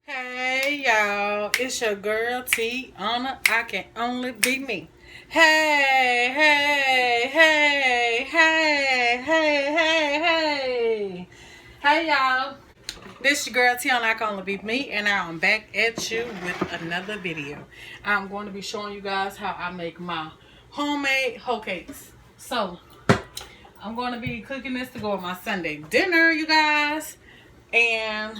Hey y'all, it's your girl Tiana. I can only be me. Hey, hey, hey, hey, hey, hey, hey. Hey y'all. This your girl Tiana. I can only be me, and I'm back at you with another video. I'm going to be showing you guys how I make my homemade hoe cakes. So I'm going to be cooking this to go with my Sunday dinner, you guys. And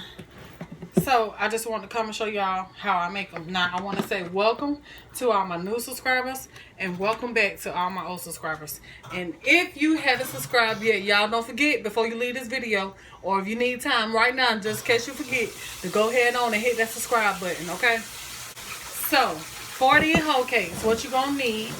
so I just want to come and show y'all how I make them. Now I want to say welcome to all my new subscribers and welcome back to all my old subscribers. And if you haven't subscribed yet, y'all don't forget before you leave this video, or if you need time right now just in case you forget, to go ahead on and hit that subscribe button, okay? So for these hoe cakes, what you're gonna need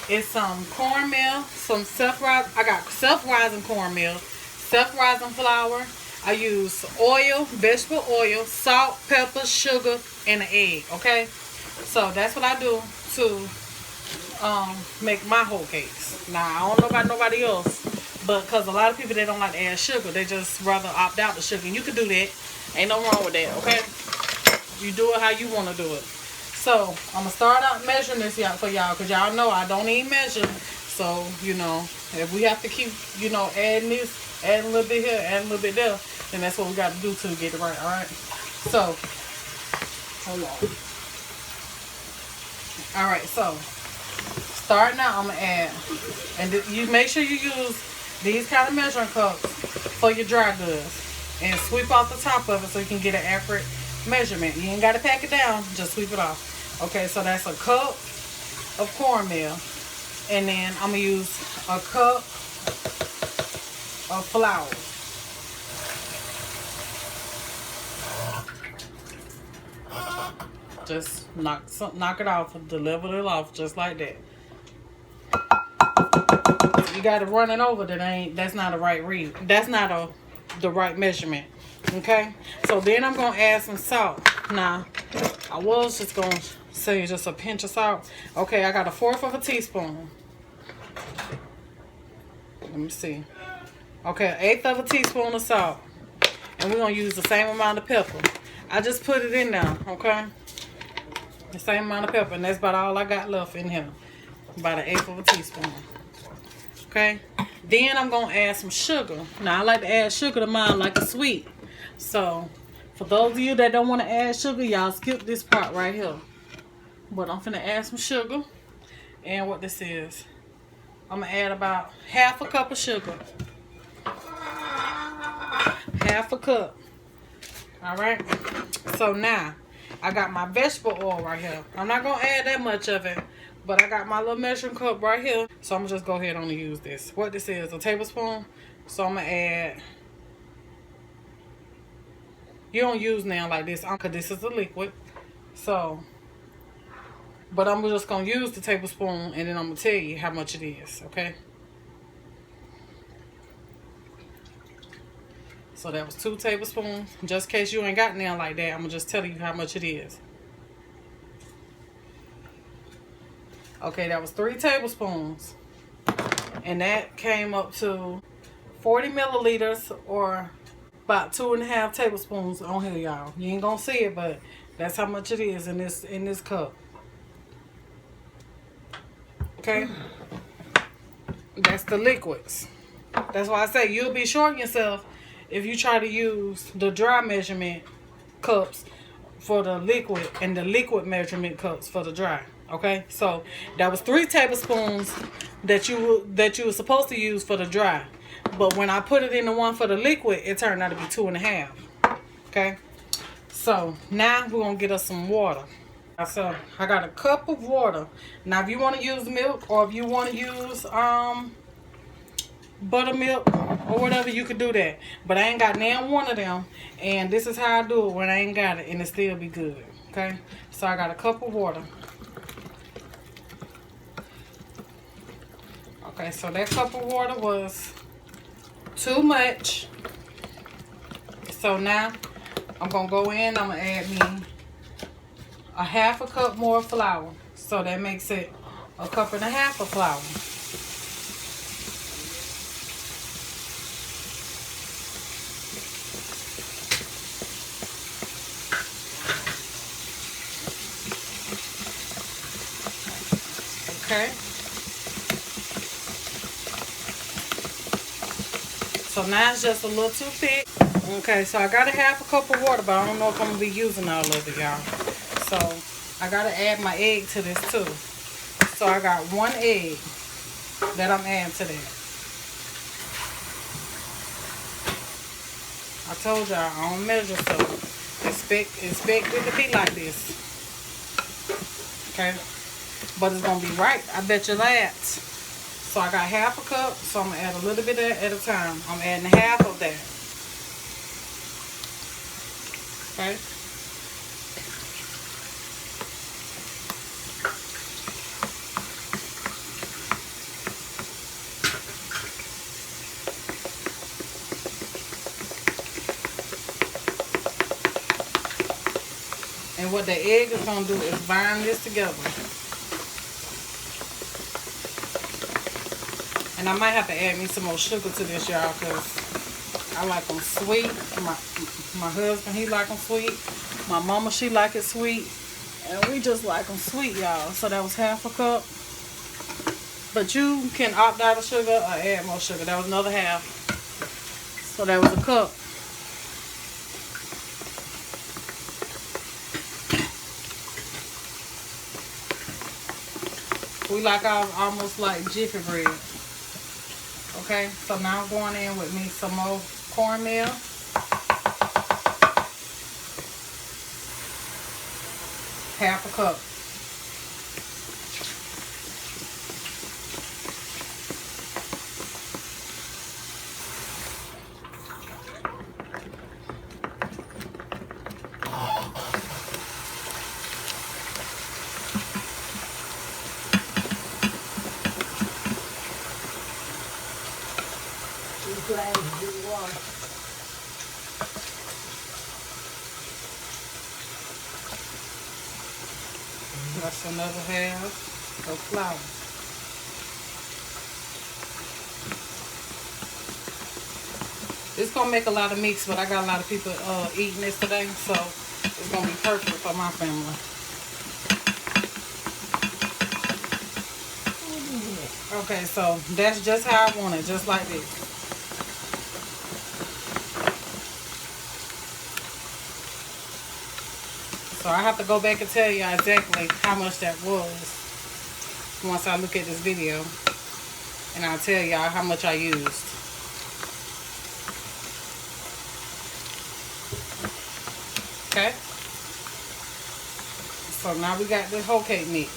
is some cornmeal, some self-rising. I got self-rising cornmeal, self-rising flour. I use oil, vegetable oil, salt, pepper, sugar, and an egg, okay? So that's what I do to make my hoe cakes. Now, I don't know about nobody else, but because a lot of people, they don't like to add sugar. They just rather opt out the sugar. And you can do that. Ain't no wrong with that, okay? You do it how you want to do it. So, I'm going to start out measuring this for y'all because y'all know I don't even measure. So, you know, if we have to keep, you know, adding this, adding a little bit here, adding a little bit there, then that's what we got to do to get it right, alright? So, hold on. Alright, so, starting out, I'm going to add, and you make sure you use these kind of measuring cups for your dry goods. And sweep off the top of it so you can get an accurate measurement. You ain't got to pack it down, just sweep it off. Okay, so that's a cup of cornmeal. And then I'm going to use a cup of flour. Just knock it off, level it off just like that. You got to run it over. That's not a right read. That's not the right measurement. Okay, so then I'm gonna add some salt. Now, I was just gonna say just a pinch of salt. Okay, I got 1/4 of a teaspoon. Let me see. Okay, 1/8 of a teaspoon of salt, and we're gonna use the same amount of pepper. I just put it in there. Okay, the same amount of pepper, and that's about all I got left in here. About 1/8 of a teaspoon. Okay, then I'm gonna add some sugar. Now I like to add sugar to mine like a sweet. So, for those of you that don't want to add sugar, y'all skip this part right here. But I'm finna add some sugar. And what this is, I'm gonna add about 1/2 cup of sugar. 1/2 cup. Alright? So now, I got my vegetable oil right here. I'm not gonna add that much of it, but I got my little measuring cup right here. So I'm gonna just go ahead and use this. What this is, a tablespoon. So I'm gonna add. You don't use now like this because this is a liquid. So, but I'm just going to use the tablespoon and then I'm going to tell you how much it is, okay? So that was 2 tablespoons. Just in case you ain't got now like that, I'm going to just tell you how much it is. Okay, that was 3 tablespoons. And that came up to 40 milliliters or about 2.5 tablespoons on here, y'all. You ain't gonna see it, but that's how much it is in this cup. Okay, that's the liquids. That's why I say you'll be shorting yourself if you try to use the dry measurement cups for the liquid and the liquid measurement cups for the dry. Okay, so that was 3 tablespoons that you were supposed to use for the dry. But when I put it in the one for the liquid, it turned out to be 2.5. Okay. So now we're gonna get us some water. So I got a cup of water. Now if you want to use milk or if you want to use buttermilk or whatever, you could do that. But I ain't got now one of them. And this is how I do it when I ain't got it and it still be good. Okay. So I got a cup of water. Okay, so that cup of water was too much. So now I'm gonna go in, I'm gonna add me 1/2 cup more flour. So that makes it 1.5 cups of flour. Okay. So now it's just a little too thick. Okay, so I got a half a cup of water, but I don't know if I'm gonna be using all of it, y'all. So I gotta add my egg to this too. So I got 1 egg that I'm adding to that. I told y'all I don't measure, so expect it to be like this. Okay, but it's gonna be right. I bet you that. So I got half a cup, so I'm gonna add a little bit at a time. I'm adding half of that. Okay. And what the egg is gonna do is bind this together. And I might have to add me some more sugar to this, y'all, because I like them sweet. My husband, he like them sweet. My mama, she like it sweet. And we just like them sweet, y'all. So that was half a cup. But you can opt out of sugar or add more sugar. That was another half. So that was a cup. We like ours almost like Jiffy bread. Okay, so now I'm going in with me some more cornmeal. Half a cup. That's another half of flour. It's gonna make a lot of mix, but I got a lot of people eating this today, so it's gonna be perfect for my family. Okay, so that's just how I want it, just like this. So I have to go back and tell you exactly how much that was once I look at this video, and I'll tell y'all how much I used. Okay, so now we got the whole cake mix.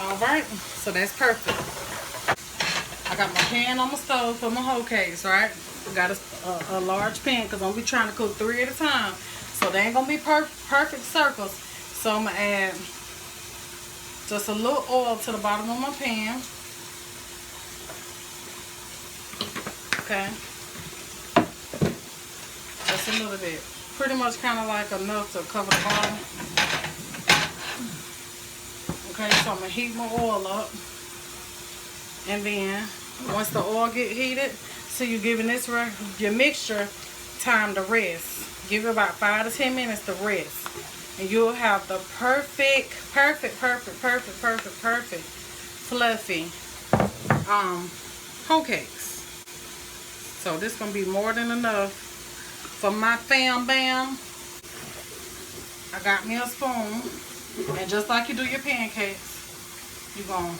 Alright, so that's perfect. I got my pan on my stove for my whole cakes, right? I got a large pan because I'm going to be trying to cook 3 at a time. So they ain't going to be perfect circles. So I'm going to add just a little oil to the bottom of my pan. Okay. Just a little bit. Pretty much kind of like enough to cover the bottom. Okay, so I'm going to heat my oil up. And then once the oil get heated, so you're giving this your mixture time to rest. Give it about 5 to 10 minutes to rest. And you'll have the perfect fluffy hoe cakes. So this is gonna be more than enough for my fam bam. I got me a spoon, and just like you do your pancakes, you're gonna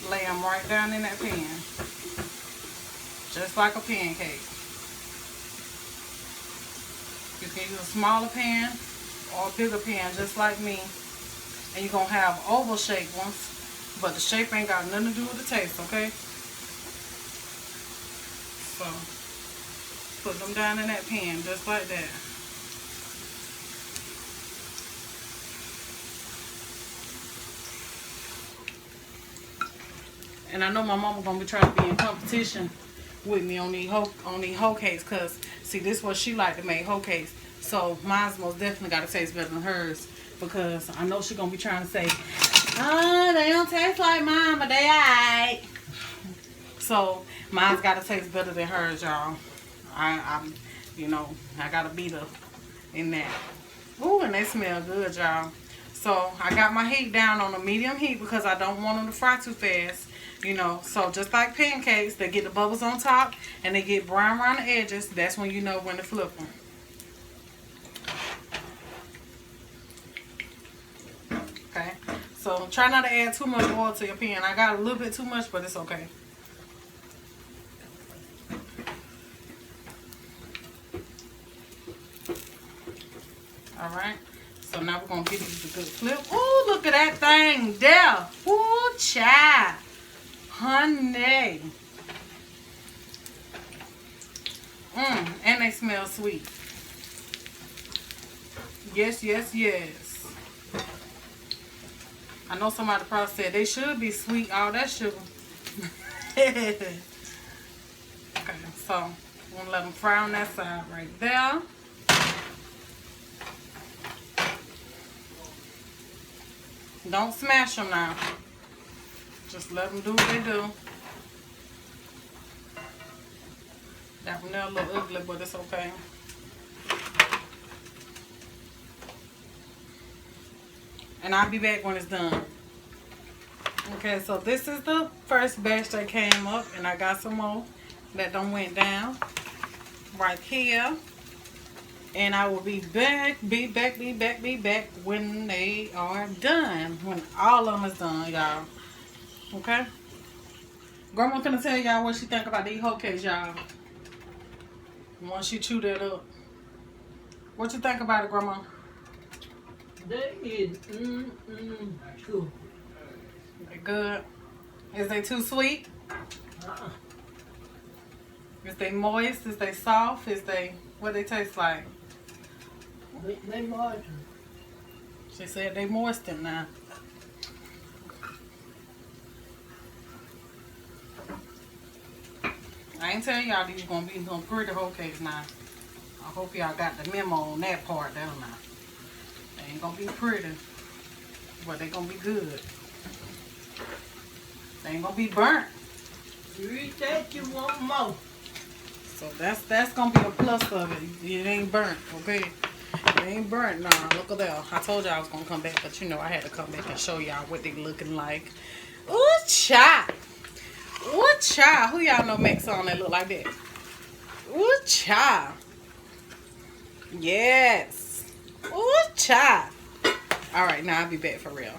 lay them right down in that pan, just like a pancake. You can use a smaller pan or a bigger pan, just like me. And you're gonna have oval shaped ones, but the shape ain't got nothing to do with the taste, okay? So put them down in that pan, just like that. And I know my mama gonna be trying to be in competition with me on these hoe cakes, cause see, this is what she like to make, hoe cakes. So mine's most definitely gotta taste better than hers, because I know she gonna be trying to say, oh, they don't taste like mine, but they alright. So mine's gotta taste better than hers, y'all. I'm, you know, I gotta beat her in that. Ooh, and they smell good, y'all. So I got my heat down on a medium heat because I don't want them to fry too fast. You know, so just like pancakes, they get the bubbles on top and they get brown around the edges. That's when you know when to flip them. Okay, so try not to add too much oil to your pan. I got a little bit too much, but it's okay. Alright, so now we're going to give these a good flip. Ooh, look at that thing there. Ooh, child. Honey. And they smell sweet. Yes, yes, yes. I know somebody probably said they should be sweet, all that sugar. Okay, so I'm going to let them fry on that side right there. Don't smash them now. Just let them do what they do. That one there a little ugly, but it's okay. And I'll be back when it's done. Okay, so this is the first batch that came up, and I got some more that done went down right here. And I will be back when they are done. When all of them is done, y'all. Okay? Grandma finna tell y'all what she think about these hoe cakes, y'all. Once she chew that up. What you think about it, Grandma? They is cool. They good. Is they too sweet? Is they moist? Is they soft? Is they, what they taste like? They moisten. She said they moisten now. I ain't telling y'all these gonna be some pretty hoe cakes now. I hope y'all got the memo on that part down now. They ain't gonna be pretty, but they gonna be good. They ain't gonna be burnt. You eat that, you want more. So that's gonna be a plus of it. It ain't burnt, okay? It ain't burnt, nah. Look at that. I told y'all I was gonna come back, but you know I had to come back and show y'all what they looking like. Ooh, child. Ooh, child. Who y'all know makes something that look like that? Ooh, child. Yes. Ooh, child. All right, now I'll be back for real.